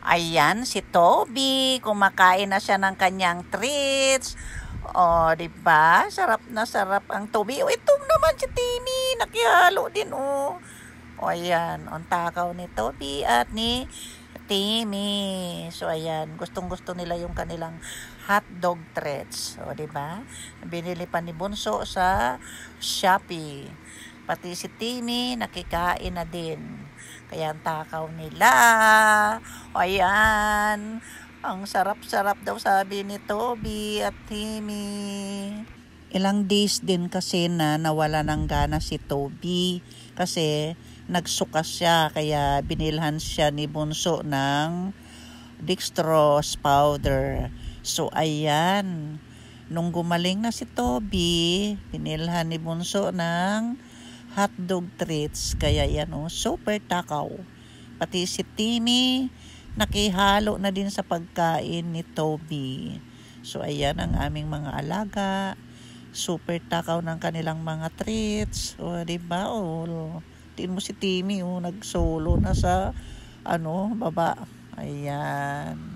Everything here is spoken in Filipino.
Ayan, si Toby, kumakain na siya ng kanyang treats. O, di ba? Sarap na sarap ang Toby. O, ito naman si Timmy, nakihalo din, o. O, ayan, ang takaw ni Toby at ni Timmy. So, ayan, gustong-gusto nila yung kanilang hotdog treats. O, di ba? Binili pa ni Bunso sa Shopee. Pati si Timmy, nakikain na din. Kaya ang takaw nila. Ayan. Ang sarap-sarap daw sabi ni Toby at Timmy. Ilang days din kasi na nawala ng gana si Toby kasi nagsukas siya kaya binilhan siya ni Bunso ng dextrose powder. So ayan, nung gumaling na si Toby, binilhan ni Bunso ng hotdog treats kaya yan super takaw. Pati si Timmy nakihalo na din sa pagkain ni Toby. So ayan ang aming mga alaga. Super takaw ng kanilang mga treats. O, diba? O, tingin mo si Timmy, nagsolo na sa, baba. Ayan.